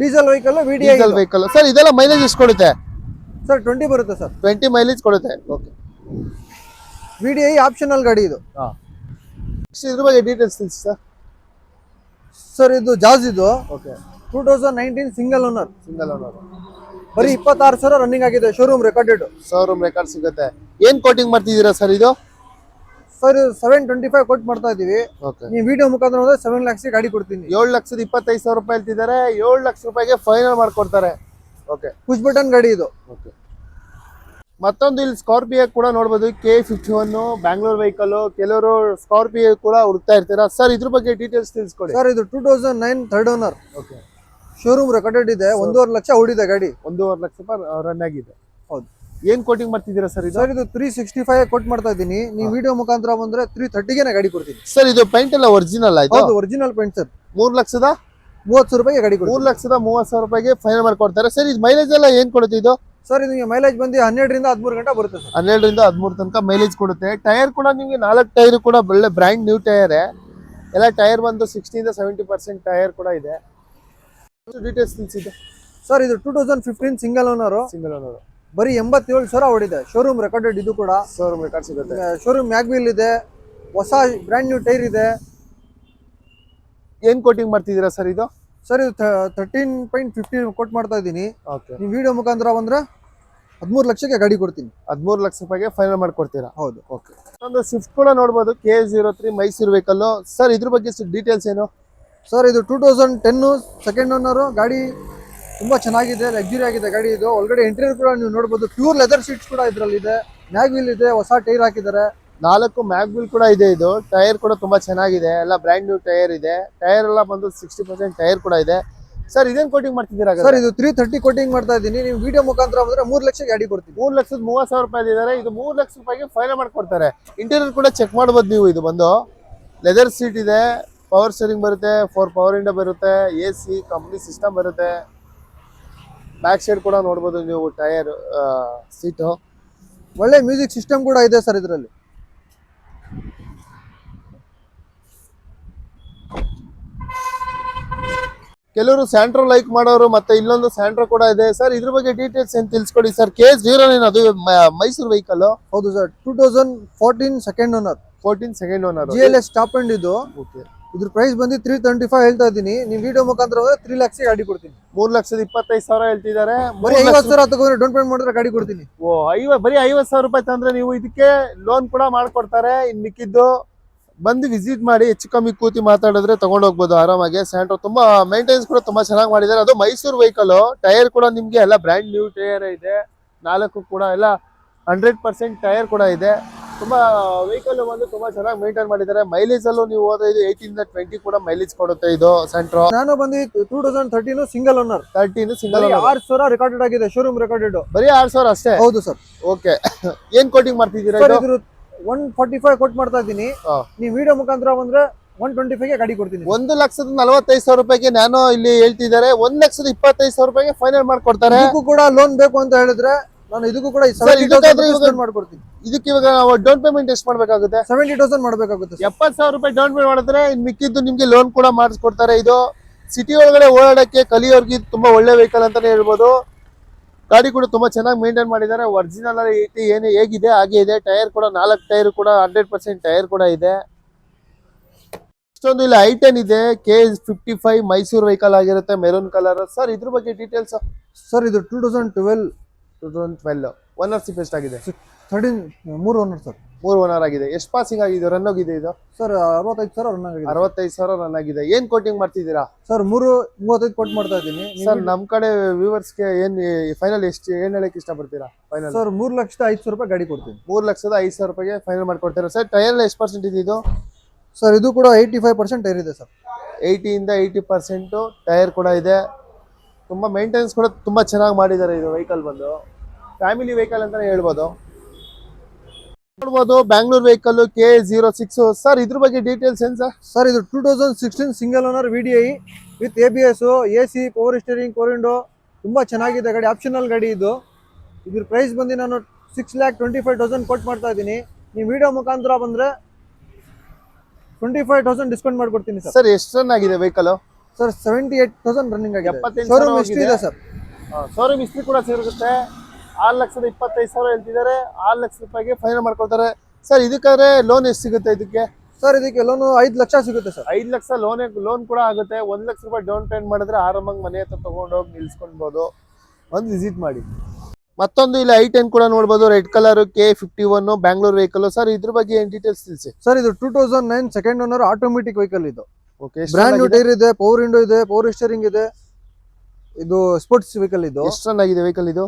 Diesel vehicle, VDI vehicle. Sir ಇದೆಲ್ಲ ಮೈಲೇಜ್ ಎಷ್ಟು ಕೊಡುತ್ತೆ? ಸರ್ 20 ಬರುತ್ತೆ ಸರ್. 20 ಮೈಲೇಜ್ ಕೊಡುತ್ತೆ. ಓಕೆ. VDI ಆಪ್ಷನಲ್ ಗಾಡಿ ಇದು. ನೆಕ್ಸ್ಟ್ ಇದ್ರ ಬಗ್ಗೆ ಡೀಟೇಲ್ಸ್ ತಿಳಿಸಿ ಸರ್. ಸರ್ ಇದು ಜಾಜ್ ಇದು okay. 2019 single owner. Single owner. ಬರೀ 26,000 ರನ್ನಿಂಗ್ ಆಗಿದೆ, ಶೋರೂಮ್ ರೆಕಾರ್ಡೆಡ್. ಶೋರೂಮ್ ರೆಕಾರ್ಡ್ ಸಿಗುತ್ತೆ. ಏನ್ ಕೋಟಿಂಗ್ ಮಾಡ್ತಿದ್ದೀರಾ ಸರ್ ಇದು? ಸರ್ 725 ಕೊಟ್ಟು ಮಾಡ್ತಾ ಇದೀವಿ. ಓಕೆ. ನೀವು ವಿಡಿಯೋ ಮುಖಾಂತರ ಹೋದ್ರೆ 7 lakhs ಗಾಡಿ ಕೊಡ್ತೀನಿ. 7,25,000 ರೂಪಾಯಿ ಹೇಳ್ತಿದ್ದಾರೆ. 7 ಲಕ್ಷ ರೂಪಾಯಿಗೆ ಫೈನಲ್ ಮಾಡ್ಕೊಡ್ತಾರೆ. ಓಕೆ. ಪುಷ್ ಬಟನ್ ಗಾಡಿ ಇದು. ಓಕೆ. ಮತ್ತೊಂದು ಇಲ್ಲಿ ಸ್ಕಾರ್ಪಿಯೋ ಕೂಡ ನೋಡ್ಬೋದು, K51 ಬ್ಯಾಂಗ್ಳೂರ್ ವೆಹಿಕಲ್. ಕೆಲವರು ಸ್ಕಾರ್ಪಿಯೋ ಕೂಡ ಹುಡುಕ್ತಾ ಇರ್ತೀರಾ ಸರ್, ಇದ್ರ ಬಗ್ಗೆ ಡೀಟೇಲ್ಸ್ ತಿಳಿಸ್ಕೊಡಿ. ಸರ್ ಇದು 2009 third owner. Okay. Showroom recorded ಇದೆ. 1.5 ಲಕ್ಷ ಓಡಿದೆ ಗಾಡಿ. 1.5 ಲಕ್ಷ ರೂಪಾಯಿ ರನ್ ಆಗಿದೆ. ಹೌದು. ಏನ್ ಕೋಟಿಂಗ್ ಮಾಡ್ತಿದ್ದೀರಾ ಸರ್ ಇದು? ಸರ್ ಇದು 365 ಕೊಟ್ಟು ಮಾಡ್ತಾ ಇದ್ದೀನಿ. ನೀವು ವಿಡಿಯೋ ಮುಖಾಂತರ ಬಂದ್ರೆ 330ಗೆ ಗಾಡಿ ಕೊಡ್ತೀನಿ. ಸರ್ ಇದು ಪೈಂಟ್ ಎಲ್ಲ ಒರಿಜಿನಲ್ ಆಯ್ತು? ಹೌದು, ಒರಿಜಿನಲ್ ಪೇಂಟ್ ಸರ್. 3,30,000 ರೂಪಾಯಿಗೆ ಗಾಡಿ ಕೊಡ್ತೀನಿ. 3,30,000 ರೂಪಾಯಿಗೆ ಫೈನಲ್ ಮಾಡ್ಕೊಡ್ತಾರೆ ಸರ್. ಇದು ಮೈಲೇಜ್ ಎಲ್ಲ ಏನ್ ಕೊಡುತ್ತೆ ಇದು? ಸರ್ ಇದು ಮೈಲೇಜ್ ಬಂದು 12 ರಿಂದ 13 ಗಂಟೆ ಬರುತ್ತೆ ಸರ್. 12 ರಿಂದ 13 ತನಕ ಮೈಲೇಜ್ ಕೊಡುತ್ತೆ. ಟೈರ್ ಕೂಡ ನಿಮಗೆ 4 ಟೈರ್ ಕೂಡ ಒಳ್ಳೆ ಬ್ರ್ಯಾಂಡ್ ನ್ಯೂ ಟೈರ್. ಎಲ್ಲ ಟೈರ್ ಬಂದು 60 ಇಂದ 70% ಟೈರ್ ಕೂಡ ಇದೆ. ಡೀಟೇಲ್ಸ್ ತಿಳಿಸಿದ್ದು ಸರ್ ಇದು 2015 ಸಿಂಗಲ್ ಓನರ್. Single owner. ಬರೀ 87,000 ಓಡಿದೆ. ಶೋರೂಮ್ ರೆಕಾರ್ಡೆಡ್ ಇದು ಕೂಡ. ಶೋರೂಮ್ ರೆಕಾರ್ಡ್ ಸಿಗುತ್ತೆ. ಶೋರೂಮ್ ಮ್ಯಾಗ್ವೀಲ್ ಇದೆ, ಹೊಸ ಬ್ರ್ಯಾಂಡ್ ನ್ಯೂ ಟೈರ್ ಇದೆ. ಏನ್ ಕೋಟಿಂಗ್ ಮಾಡ್ತಿದ್ದೀರಾ ಸರ್ ಇದು? ಸರ್ ಇದು 13.50 ಕೊಟ್ಟು ಮಾಡ್ತಾ ಇದ್ದೀನಿ. ಓಕೆ. ನೀವು ವಿಡಿಯೋ ಮುಖಾಂತರ ಬಂದ್ರೆ 13 ಲಕ್ಷಕ್ಕೆ ಗಾಡಿ ಕೊಡ್ತೀನಿ. 13 ಲಕ್ಷ ರೂಪಾಯಿಗೆ ಫೈನಲ್ ಮಾಡ್ಕೊಡ್ತೀರಾ? ಹೌದು. ಓಕೆ. ಒಂದು ಸ್ವಿಫ್ಟ್ ಕೂಡ ನೋಡ್ಬೋದು, K03 ಮೈಸೂರು ವೆಹಿಕಲ್. ಸರ್ ಇದ್ರ ಬಗ್ಗೆ ಡೀಟೇಲ್ಸ್ ಏನು? ಸರ್ ಇದು 2010 ಸೆಕೆಂಡ್ ಓನರ್ ಗಾಡಿ. ತುಂಬಾ ಚೆನ್ನಾಗಿದೆ, ಲಕ್ಸುರಿ ಆಗಿದೆ ಗಾಡಿ ಇದು. ಒಳಗಡೆ ಇಂಟೀರಿಯರ್ ಕೂಡ ನೀವು ನೋಡಬಹುದು. ಪ್ಯೂರ್ ಲೆದರ್ ಸೀಟ್ಸ್ ಕೂಡ ಇದರಲ್ಲಿ ಇದೆ. ಮ್ಯಾಗ್ವೀಲ್ ಇದೆ, ಹೊಸ ಟೈರ್ ಹಾಕಿದ್ದಾರೆ. 4 ಮ್ಯಾಗ್ವೀಲ್ ಕೂಡ ಇದೆ. ಇದು ಟೈರ್ ಕೂಡ ತುಂಬಾ ಚೆನ್ನಾಗಿದೆ. ಎಲ್ಲ ಬ್ರ್ಯಾಂಡ್ ನ್ಯೂ ಟೈರ್ ಇದೆ. ಟೈರ್ ಎಲ್ಲ ಬಂದು 60% ಟೈರ್ ಕೂಡ ಇದೆ. ಸರ್ ಇದೇನ್ ಕೋಟಿಂಗ್ ಮಾಡ್ತಿದ್ದೀರಾ? ಸರ್ ಇದು 330 ಕೋಟಿಂಗ್ ಮಾಡ್ತಾ ಇದ್ದೀನಿ. ನೀವು ವಿಡಿಯೋ ಮುಖಾಂತರ ಬಂದ್ರೆ 3 ಲಕ್ಷಕ್ಕೆ ಗಾಡಿ ಕೊಡ್ತೀನಿ. 3,30,000 ರೂಪಾಯಿ ಇದ್ದಾರೆ. ಇದು 3 ಲಕ್ಷ ರೂಪಾಯಿಗೆ ಫೈನಲ್ ಮಾಡ್ಕೊಡ್ತಾರೆ. ಇಂಟೀರಿಯರ್ ಕೂಡ ಚೆಕ್ ಮಾಡ್ಬೋದು ನೀವು. ಇದು ಬಂದು ಲೆದರ್ ಸೀಟ್ ಇದೆ, ಪವರ್ ಸ್ಟೀರಿಂಗ್ ಬರುತ್ತೆ, 4 ಪವರ್ ವಿಂಡೋ ಬರುತ್ತೆ, AC ಕಂಪ್ನಿ ಸಿಸ್ಟಮ್ ಬರುತ್ತೆ. ಬ್ಯಾಕ್ ಸೈಡ್ ಕೂಡ ನೋಡ್ಬೋದು ನೀವು ಟೈರ್ ಸೀಟು. ಒಳ್ಳೆ ಮ್ಯೂಸಿಕ್ ಸಿಸ್ಟಮ್ ಕೂಡ ಇದೆ ಸರ್ ಇದರಲ್ಲಿ. ಕೆಲವರು ಸ್ಯಾಂಟ್ರೋ ಲೈಕ್ ಮಾಡೋರು, ಮತ್ತೆ ಇಲ್ಲೊಂದು ಸ್ಯಾಂಟ್ರೋ ಕೂಡ ಇದೆ ಸರ್. ಇದ್ರ ಬಗ್ಗೆ ಡೀಟೇಲ್ಸ್ ಏನ್ ತಿಳಿಸ್ಕೊಡಿ ಸರ್. K09 ಅದು ಮೈಸೂರು ವೆಹಿಕಲ್. ಹೌದು sir. 2014 second owner. 14 second owner. GLS top end ಇದು. ಓಕೆ. ಇದ್ರ ಪ್ರೈಸ್ ಬಂದು 325 ಹೇಳ್ತಾ ಇದ್ದೀನಿ. ನೀವು ವಿಡಿಯೋ ಮುಖಾಂತರ ಹೋದ್ರೆ 3 ಲಕ್ಷಕ್ಕೆ ಗಾಡಿ ಕೊಡ್ತೀನಿ. 3,25,000 ಹೇಳ್ತಿದ್ದಾರೆ. ಬರೀ 50,000 ತಗೊಂಡ್ರೆ ಡೌನ್ ಪೇಮೆಂಟ್ ಮಾಡಿದ್ರೆ ಗಾಡಿ ಕೊಡ್ತೀನಿ. ಬರೀ 50,000 ರೂಪಾಯಿ ತಂದ್ರೆ ನೀವು ಇದಕ್ಕೆ ಲೋನ್ ಕೂಡ ಮಾಡ್ಕೊಡ್ತಾರೆ. ಇನ್ ಮಿಕ್ಕಿದ್ದು ಬಂದು ವಿಸಿಟ್ ಮಾಡಿ ಹೆಚ್ಚು ಕಮ್ಮಿ ಕೂತಿ ಮಾತಾಡಿದ್ರೆ ತಗೊಂಡು ಹೋಗ್ಬೋದು ಆರಾಮಾಗಿ. ಸ್ಯಾಂಟ್ರೋ ತುಂಬಾ ಮೇಂಟೆನೆನ್ಸ್ ಕೂಡ ತುಂಬಾ ಚೆನ್ನಾಗಿ ಮಾಡಿದ್ದಾರೆ. ಅದು ಮೈಸೂರು ವೆಹಿಕಲ್. ಟೈರ್ ಕೂಡ ನಿಮ್ಗೆ ಎಲ್ಲ ಬ್ರ್ಯಾಂಡ್ ನ್ಯೂ ಟೈರ್ ಇದೆ. 4 ಕೂಡ ಎಲ್ಲ 100% ಟೈರ್ ಕೂಡ ಇದೆ. ತುಂಬಾ ವೆಹಿಕಲ್ ಬಂದು ತುಂಬಾ ಚೆನ್ನಾಗಿ ಮೇಂಟೈನ್ ಮಾಡಿದ್ದಾರೆ. ಮೈಲೇಜ್ ಅಲ್ಲೂ ನೀವು ಹೋದ್ರೆ ಇದು 18 ಇಂದ 20 ಕೂಡ ಮೈಲೇಜ್ ಕೊಡುತ್ತೆ ಇದು ಸ್ಯಾಂಟ್ರೋ. ನಾನು ಬಂದು 2013 single owner. 13 single owner. 6,000 recorded ಆಗಿದೆ. Showroom recorded. ಬರೀ 6,000 ಅಷ್ಟೇ? ಹೌದು ಸರ್. ಓಕೆ. ಏನ್ ಕೋಟಿಂಗ್ ಮಾಡ್ತಿದ್ದೀರಾ? 145 ಕೊಟ್ಟು ಮಾಡ್ತಾ ಇದ್ದೀನಿ. ನೀವು ವಿಡಿಯೋ ಮುಖಾಂತರ ಬಂದ್ರೆ 125ಗೆ ಗಾಡಿ ಕೊಡ್ತೀನಿ. 1,45,000 ರೂಪಾಯಿಗೆ ನಾನು ಇಲ್ಲಿ ಹೇಳ್ತಿದ್ದಾರೆ. 1,25,000 ರೂಪಾಯಿಗೆ ಫೈನಲ್ ಮಾಡ್ಕೊಡ್ತಾರೆ. ಇದಕ್ಕೂ ಕೂಡ ಲೋನ್ ಬೇಕು ಅಂತ ಹೇಳಿದ್ರೆ ನಾನು ಇದಕ್ಕೂ ಕೂಡ ಮಾಡ್ಕೊಡ್ತೀನಿ. ಇದಕ್ಕೆ ಇವಾಗ ಡೌನ್ ಪೇಮೆಂಟ್ ಎಷ್ಟು ಮಾಡ್ಬೇಕಾಗುತ್ತೆ? 70,000 ಮಾಡ್ಬೇಕಾಗುತ್ತೆ. 70,000 ರೂಪಾಯಿ ಡೌನ್ ಪೇಮೆಂಟ್ ಮಾಡಿದ್ರೆ ಇನ್ ಮಿಕ್ಕಿದ್ದು ನಿಮ್ಗೆ ಲೋನ್ ಕೂಡ ಮಾಡಿಸ್ಕೊಡ್ತಾರೆ. ಇದು ಸಿಟಿ ಒಳಗಡೆ ಓಡಾಡಕ್ಕೆ ಕಲಿಯೋರ್ಗೆ ತುಂಬಾ ಒಳ್ಳೆ ವೆಹಿಕಲ್ ಅಂತಾನೆ ಹೇಳ್ಬೋದು. ಗಾಡಿ ಕೂಡ ತುಂಬಾ ಚೆನ್ನಾಗಿ ಮೇಂಟೈನ್ ಮಾಡಿದ್ದಾರೆ. ಒರಿಜಿನಲ್ ಏನು ಹೇಗಿದೆ ಹಾಗೆ ಇದೆ. ಟೈರ್ ಕೂಡ 4 ಟೈರ್ ಕೂಡ 100% ಟೈರ್ ಕೂಡ ಇದೆ. ಇಷ್ಟೊಂದು ಇಲ್ಲಿ I10 ಇದೆ. K55 ಮೈಸೂರು ವೆಹಿಕಲ್ ಆಗಿರುತ್ತೆ, ಮೆರೂನ್ ಕಲರ್. ಸರ್ ಇದ್ರ ಬಗ್ಗೆ ಡೀಟೇಲ್ಸ್? ಸರ್ ಇದು 2012 ಓನರ್ಶಿಪ್ ಎಷ್ಟಾಗಿದೆ? 3 ಓನರ್ ಸರ್. 3 ಓನರ್ ಆಗಿದೆ. ಎಷ್ಟು ಪಾಸಿಂಗ್ ಆಗಿದೆ? ರನ್ ಹೋಗಿದೆ ಇದು? ಸರ್ 65,000 ರನ್ ಆಗಿದೆ. 65,000 ರನ್ ಆಗಿದೆ. ಏನ್ ಕೋಟಿಂಗ್ ಮಾಡ್ತಿದ್ದೀರಾ? ಸರ್ 335 ಕೊಟ್ಟು ಮಾಡ್ತಾ ಇದ್ದೀನಿ. ಸರ್ ನಮ್ ಕಡೆ ವ್ಯೂವರ್ಸ್ಗೆ ಏನ್ ಫೈನಲ್ ಎಷ್ಟು ಏನ್ ಹೇಳಕ್ ಇಷ್ಟಪಡ್ತೀರಾ? ಫೈನಲ್ ಸರ್ 3,05,000 ರೂಪಾಯಿ ಗಾಡಿ ಕೊಡ್ತೀನಿ. 3,05,000 ರೂಪಾಯಿಗೆ ಫೈನಲ್ ಮಾಡ್ಕೊಡ್ತೀರಾ ಸರ್. ಟೈರ್ ಎಷ್ಟು ಪರ್ಸೆಂಟ್ ಇದೆ ಇದು? ಸರ್ ಇದು ಕೂಡ 85% ಟೈರ್ ಇದೆ ಸರ್. 80 ಇಂದ 80% ಟೈರ್ ಕೂಡ ಇದೆ. ತುಂಬಾ ಮೇಂಟೆನೆನ್ಸ್ ಕೂಡ ತುಂಬಾ ಚೆನ್ನಾಗಿ ಮಾಡಿದ್ದಾರೆ. ಇದು ವೆಹಿಕಲ್ ಬಂದು ಫ್ಯಾಮಿಲಿ ವೆಹಿಕಲ್ ಅಂತಾನೆ ಹೇಳ್ಬೋದು. ನೋಡ್ಬೋದು ಬ್ಯಾಂಗ್ಳೂರ್ ವೆಹಿಕಲ್ K06. ಸರ್ ಇದ್ರ ಬಗ್ಗೆ ಡೀಟೇಲ್ಸ್ ಏನ್ ಸರ್? ಸರ್ ಇದು 2016 single owner VDI with ABS, AC, power steering, power window. ತುಂಬಾ ಚೆನ್ನಾಗಿದೆ ಗಾಡಿ. ಆಪ್ಷನಲ್ ಗಾಡಿ ಇದು. ಇದ್ರ ಪ್ರೈಸ್ ಬಂದು ನಾನು 6,25,000 ಕೊಟ್ಟು ಮಾಡ್ತಾ ಇದ್ದೀನಿ. ನೀವು ವಿಡಿಯೋ ಮುಖಾಂತರ ಬಂದ್ರೆ 25,000 ಡಿಸ್ಕೌಂಟ್ ಮಾಡ್ಕೊಡ್ತೀನಿ ಸರ್. ಸರ್ ಎಷ್ಟು ರನ್ ಆಗಿದೆ ವೆಹಿಕಲ್? ಸರ್ 78,000 ರನ್ನಿಂಗ್ ಆಗಿದೆ. 78,000 ಶೋರೂಮ್ ಹಿಸ್ಟ್ರಿ ಇದೆ ಸರ್. ಶೋರೂಮ್ ಹಿಸ್ಟ್ರಿ ಕೂಡ ಸಿಗುತ್ತೆ. 6,25,000 ಹೇಳ್ತಿದ್ದಾರೆ. 6 ಲಕ್ಷ ರೂಪಾಯಿಗೆ ಫೈನಲ್ ಮಾಡ್ಕೊಳ್ತಾರೆ. ಸರ್ ಇದಕ್ಕಾದ್ರೆ ಲೋನ್ ಎಷ್ಟು ಸಿಗುತ್ತೆ ಇದಕ್ಕೆ? ಸರ್ ಇದಕ್ಕೆ ಲೋನು 5 ಲಕ್ಷ ಸಿಗುತ್ತೆ ಸರ್. 5 ಲಕ್ಷ ಲೋನ್ ಕೂಡ ಆಗುತ್ತೆ. 1 ಲಕ್ಷ ರೂಪಾಯಿ ಡೌನ್ ಪೇಮೆಂಟ್ ಮಾಡಿದ್ರೆ ಆರಾಮಾಗಿ ಮನೆ ಹತ್ರ ತಗೊಂಡೋಗಿ ನಿಲ್ಸ್ಕೊಳ್ಬಹುದು. ಒಂದು ವಿಸಿಟ್ ಮಾಡಿ. ಮತ್ತೊಂದು ಇಲ್ಲಿ i10 ಕೂಡ ನೋಡ್ಬೋದು, red colour K51 Bangalore vehicle. Sir ಇದ್ರ ಬಗ್ಗೆ ಏನ್ ಡೀಟೇಲ್ಸ್ ತಿಳಿಸಿ. ಸರ್ ಇದು 2009 ಸೆಕೆಂಡ್ ಓನರ್ ಆಟೋಮೆಟಿಕ್ ವೆಹಿಕಲ್ ಇದು. ಓಕೆ, ಬ್ರ್ಯಾಂಡ್ ನ್ಯೂ ಟೈರ್ ಇದೆ, ಪವರ್ ವಿಂಡೋ ಇದೆ, ಪವರ್ ಸ್ಟೀರಿಂಗ್ ಇದೆ. ಇದು ಸ್ಪೋರ್ಟ್ಸ್ ವೆಹಿಕಲ್ ಇದು. ಎಷ್ಟು ರನ್ ಆಗಿದೆ ವೆಹಿಕಲ್ ಇದು?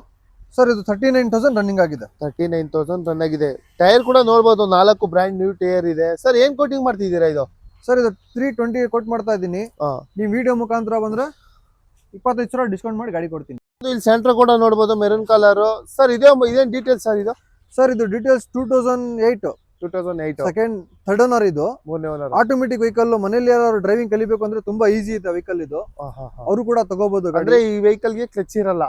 ಸರ್ ಇದು 39,000 ರನ್ನಿಂಗ್ ಆಗಿದೆ. 39,000 ರನ್ ಆಗಿದೆ. ಟೈರ್ ಕೂಡ ನೋಡ್ಬೋದು, 4 ಬ್ರ್ಯಾಂಡ್ ನ್ಯೂ ಟೈರ್ ಇದೆ. ಸರ್ ಏನ್ ಕೋಟಿಂಗ್ ಮಾಡ್ತಿದ್ದೀರಾ ಇದು? ಸರ್ ಇದು 320 ಕೊಟ್ ಮಾಡ್ತಾ ಇದ್ದೀನಿ. ನೀವು ವಿಡಿಯೋ ಮುಖಾಂತರ ಬಂದ್ರೆ 25,000 ಡಿಸ್ಕೌಂಟ್ ಮಾಡಿ ಗಾಡಿ ಕೊಡ್ತೀನಿ. ಇಲ್ಲಿ ಸೆಂಟರ್ ಕೂಡ ನೋಡ್ಬೋದು, ಮೆರೂನ್ ಕಲರ್. ಸರ್ ಇದೇನ್ ಡೀಟೇಲ್ಸ್ ಸರ್ ಇದು? ಸರ್ ಇದು ಡೀಟೇಲ್ಸ್ 2008 ಥರ್ಡ್ ಓನರ್ ಇದು. ಮೂರನೇ ಓನರ್. Automatic vehicle. ಮನೇಲಿ ಯಾರು ಡ್ರೈವಿಂಗ್ ಕಲಿಬೇಕು ಅಂದ್ರೆ ತುಂಬಾ ಈಸಿ ಇದೆ ವೆಹಿಕಲ್ ಇದು. ಅವರು ಕೂಡ ತಗೋಬಹುದು. ಅಂದ್ರೆ ಈ ವೆಹಿಕಲ್ ಗೆ ಕ್ಲಚ್ ಇರಲ್ಲ.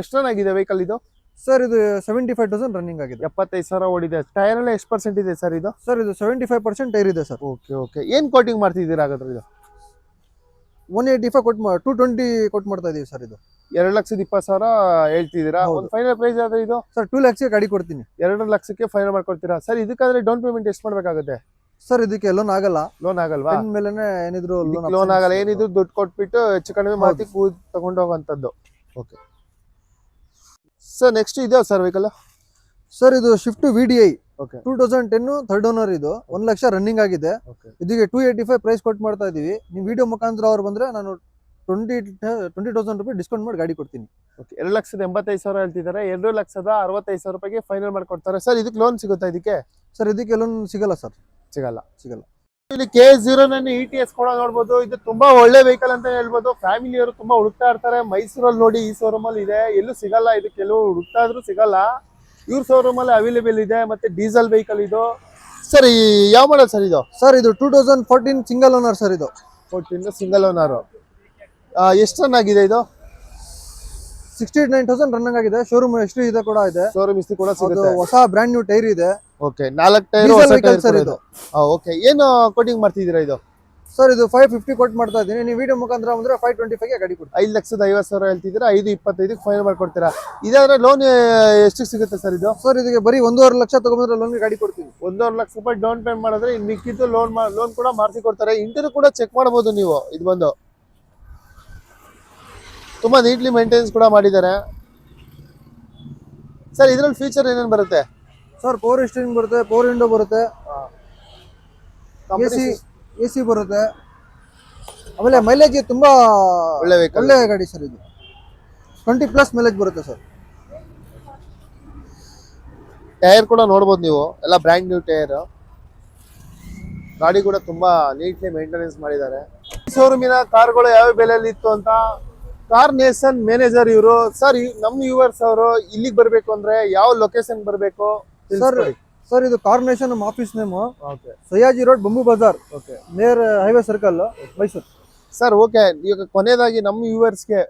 ಎಷ್ಟು ರನ್ ಆಗಿದೆ ವೆಹಿಕಲ್ ಇದು? ಸರ್ ಇದು 75,000 ರನ್ನಿಂಗ್ ಆಗಿದೆ. 75,000 ಓಡಿದೆ. ಟೈರ್ ಎಲ್ಲ ಎಷ್ಟು ಪರ್ಸೆಂಟ್ ಇದೆ ಸರ್ ಇದು? ಸರ್ ಇದು 75% ಟೈರ್ ಇದೆ ಸರ್. ಓಕೆ. ಏನ್ ಕೋಟಿಂಗ್ ಮಾಡ್ತಿದ್ದೀರಾ ಹಾಗಾದ್ರೆ ಇದು? 185 ಕೊಟ್ 220 ಕೊಟ್ ಮಾಡ್ತಾ ಇದೀವಿ ಸರ್. ಇದು 2,20,000 ಹೇಳ್ತಿದ್ದೀರಾ. ಒಂದು ಫೈನಲ್ ಪ್ರೈಸ್ ಆದ್ರೆ ಇದು? ಸರ್ 2 ಲಕ್ಷಕ್ಕೆ ಗಾಡಿ ಕೊಡ್ತೀನಿ. 2 ಲಕ್ಷಕ್ಕೆ ಫೈನಲ್ ಮಾಡ್ಕೊಡ್ತೀರಾ. ಸರ್ ಇದಕ್ಕಾದ್ರೆ ಡೌನ್ ಪೇಮೆಂಟ್ ಎಷ್ಟು ಮಾಡ್ಬೇಕಾಗುತ್ತೆ? ಸರ್ ಇದಕ್ಕೆ ಲೋನ್ ಆಗಲ್ಲ. ಲೋನ್ ಆಗಲ್ವಾ? ಮೇಲೆನೆ ಏನಿದ್ರು ಲೋನ್ ಆಗಲ್ಲ. ಏನಿದ್ರು ದುಡ್ಡು ಕೊಟ್ಬಿಟ್ಟು ಹೆಚ್ಚು ಕಡಿಮೆ ಮಾತಿ ತಗೊಂಡು ಹೋಗುವಂತದ್ದು. ಓಕೆ ಸರ್, ನೆಕ್ಸ್ಟ್ ಇದೆ ಸರ್ ವೆಹಿಕಲ್? ಸರ್ ಇದು shift VDI. Okay, 2010 third owner ಇದು. 1 ಲಕ್ಷ ರನ್ನಿಂಗ್ ಆಗಿದೆ. ಇದಕ್ಕೆ 285 ಪ್ರೈಸ್ ಕೊಟ್ ಮಾಡ್ತಾ ಇದೀವಿ. ನೀವು ವಿಡಿಯೋ ಮುಖಾಂತರ ಅವ್ರು ಬಂದ್ರೆ ನಾನು 20,000 ರೂಪಾಯಿ ಡಿಸ್ಕೌಂಟ್ ಮಾಡಿ ಗಾಡಿ ಕೊಡ್ತೀನಿ. ಓಕೆ, 2,85,000 ಹೇಳ್ತಿದ್ದಾರೆ. 2,65,000 ರೂಪಾಯಿಗೆ ಫೈನಲ್ ಮಾಡ್ಕೊಡ್ತಾರೆ. ಸರ್ ಇದಕ್ಕೆ ಲೋನ್ ಸಿಗುತ್ತಾ ಇದಕ್ಕೆ? ಸರ್ ಇದಕ್ಕೆ ಲೋನ್ ಸಿಗಲ್ಲ ಸರ್. ಸಿಗಲ್ಲ. ಇಲ್ಲಿ K09 ETS ಕೂಡ ನೋಡ್ಬೋದು. ಇದು ತುಂಬಾ ಒಳ್ಳೆ ವೆಹಿಕಲ್ ಅಂತ ಹೇಳ್ಬೋದು. ಫ್ಯಾಮಿಲಿಯವರು ತುಂಬಾ ಹುಡುಕ್ತಾ ಇರ್ತಾರೆ. ಮೈಸೂರಲ್ಲಿ ನೋಡಿ ಈ ಶೋರೂಮ್ ಅಲ್ಲಿ ಇದೆ. ಎಲ್ಲೂ ಸಿಗಲ್ಲ ಇದು. ಕೆಲವು ಹುಡುಕ್ತಾ ಇದ್ರು ಸಿಗಲ್ಲ. ಇವ್ರ ಶೋರೂಮ್ ಅಲ್ಲಿ ಅವೈಲೇಬಲ್ ಇದೆ. ಮತ್ತೆ ಡೀಸೆಲ್ ವೆಹಿಕಲ್ ಇದು. ಸರ್ ಯಾವ ಮಾಡಲ್ ಸರ್ ಇದು? ಸರ್ ಇದು 2014 ಸಿಂಗಲ್ ಓನರ್ ಸರ್. ಇದು 14 ಸಿಂಗಲ್ ಓನರ್. ಎಷ್ಟು ರನ್ ಆಗಿದೆ ಇದು? 69,000 ರನ್ನಿಂಗ್ ಆಗಿದೆ. ಶೋರೂಮ್ ಎಷ್ಟು ಇದೆ ಕೂಡ ಇದೆ. ಶೋರೂಮ್ ಇಷ್ಟು ಕೂಡ ಸಿಗುತ್ತೆ. ಹೊಸ ಬ್ರ್ಯಾಂಡ್ ನ್ಯೂ ಟೈರ್ ಇದೆ. ಓಕೆ, 4 ಟೈರ್ ಸರ್ ಇದು. ಓಕೆ, ಏನು ಕೋಟಿಂಗ್ ಮಾಡ್ತಿದ್ದೀರಾ ಇದು? ಸರ್ ಇದು 550 ಕೊಟ್ ಮಾಡ್ತಾ ಇದ್ದೀನಿ. ನೀವು ವಿಡಿಯೋ ಮುಖಾಂತರ ಬಂದ್ರೆ 525 ಗೆ ಗಾಡಿ ಕೊಡ್ತೀನಿ. 5,50,000 ಹೇಳ್ತಿದ್ದೀರಾ. 5,25,ಗೆ ಫೈನಲ್ ಮಾಡ್ಕೊಡ್ತೀರಾ. ಇದಾದ್ರೆ ಲೋನ್ ಎಷ್ಟು ಸಿಗುತ್ತೆ ಸರ್ ಇದು? ಸರ್ ಇದಕ್ಕೆ ಬರೀ 1.5 ಲಕ್ಷ ತಗೊಂಡ್ರೆ ಲೋನ್ ಗಾಡಿ ಕೊಡ್ತೀನಿ. 1.5 ಲಕ್ಷ ರೂಪಾಯಿ ಡೌನ್ ಪೇಮೆಂಟ್ ಮಾಡಿದ್ರೆ ಇನ್ನು ಮಿಕ್ಕಿದ್ದು ಲೋನ್ ಕೂಡ ಮಾಡಿಸಿ ಕೊಡ್ತಾರೆ. ಇಂಟರ್ವ್ಯೂ ಕೂಡ ಚೆಕ್ ಮಾಡಬಹುದು ನೀವು. ಇದು ಬಂದು ತುಂಬಾ ನೀಟ್ಲಿ ಮೇಂಟೆನೆನ್ಸ್ ಕೂಡ ಮಾಡಿದ್ದಾರೆ. ಸರ್ ಇದ್ರಲ್ಲಿ ಫೀಚರ್ ಏನೇನು ಬರುತ್ತೆ? ಸರ್ ಪವರ್ ಸ್ಟೀರಿಂಗ್ ಬರುತ್ತೆ, ಪವರ್ ವಿಂಡೋ ಬರುತ್ತೆ, AC ಬರುತ್ತೆ. ಆಮೇಲೆ ಮೈಲೇಜ್ ತುಂಬಾ ಒಳ್ಳೆ ಗಾಡಿ ಸರ್. ಇದು 20+ ಮೈಲೇಜ್ ಬರುತ್ತೆ ಸರ್. ಟೈರ್ ಕೂಡ ನೋಡ್ಬೋದು ನೀವು, ಎಲ್ಲ ಬ್ರ್ಯಾಂಡ್ ನ್ಯೂ ಟೈರ್. ಗಾಡಿ ಕೂಡ ತುಂಬಾ ನೀಟ್ಲಿ ಮೇಂಟೆನೆನ್ಸ್ ಮಾಡಿದ್ದಾರೆ. ಶೋರೂಮಿನ ಕಾರ್ಗಳು ಯಾವ ಬೆಲೆಯಲ್ಲಿ ಇತ್ತು ಅಂತ ಕಾರ್ ನೇಷನ್ ಮ್ಯಾನೇಜರ್ ಇವರು. ಸರ್ ನಮ್ಮ ವ್ಯೂವರ್ಸ್ ಅವರು ಇಲ್ಲಿಗೆ ಬರಬೇಕು ಅಂದ್ರೆ ಯಾವ ಲೊಕೇಶನ್ ಬರಬೇಕು ಸರ್? ಇದು ಕಾರ್ ನೇಷನ್ ನಮ್ಮ office name. Sayyaji road, bamboo Bazaar, near highway circle, Mysuru. Sir okay, ಈಗ ಕೊನೆಯದಾಗಿ ನಮ್ಮ ವ್ಯೂವರ್ಸ್ಗೆ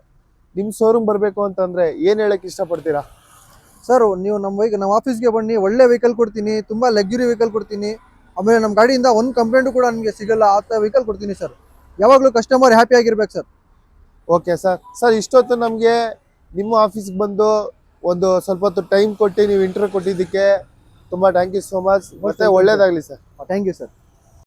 ನಿಮ್ಮ ಶೋರೂಮ್ ಬರಬೇಕು ಅಂತಂದ್ರೆ ಏನ್ ಹೇಳಕ್ ಇಷ್ಟಪಡ್ತೀರಾ? ಸರ್ ನೀವು ನಮ್ಮ ಆಫೀಸ್ಗೆ ಬನ್ನಿ. ಒಳ್ಳೆ ವೆಹಿಕಲ್ ಕೊಡ್ತೀನಿ, ತುಂಬಾ ಲಕ್ಸುರಿ ವೆಹಿಕಲ್ ಕೊಡ್ತೀನಿ. ಆಮೇಲೆ ನಮ್ಮ ಗಾಡಿಯಿಂದ ಒಂದು ಕಂಪ್ಲೇಂಟ್ ಕೂಡ ನಿಮಗೆ ಸಿಗಲ್ಲ. ಆ ಥರ ವೆಹಿಕಲ್ ಕೊಡ್ತೀನಿ ಸರ್. ಯಾವಾಗಲೂ ಕಸ್ಟಮರ್ ಹ್ಯಾಪಿ ಆಗಿರ್ಬೇಕು ಸರ್. Okay sir. ಸರ್ ಇಷ್ಟೊತ್ತು ನಮಗೆ ನಿಮ್ಮ ಆಫೀಸ್ಗೆ ಬಂದು ಒಂದು ಸ್ವಲ್ಪ ಹೊತ್ತು ಟೈಮ್ ಕೊಟ್ಟು ನೀವು ಇಂಟರ್ವ್ಯೂ ಕೊಟ್ಟಿದ್ದಕ್ಕೆ ತುಂಬಾ ಥ್ಯಾಂಕ್ ಯು ಸೋ ಮಚ್. ಮತ್ತೆ ಒಳ್ಳೇದಾಗ್ಲಿ ಸರ್. Thank you sir.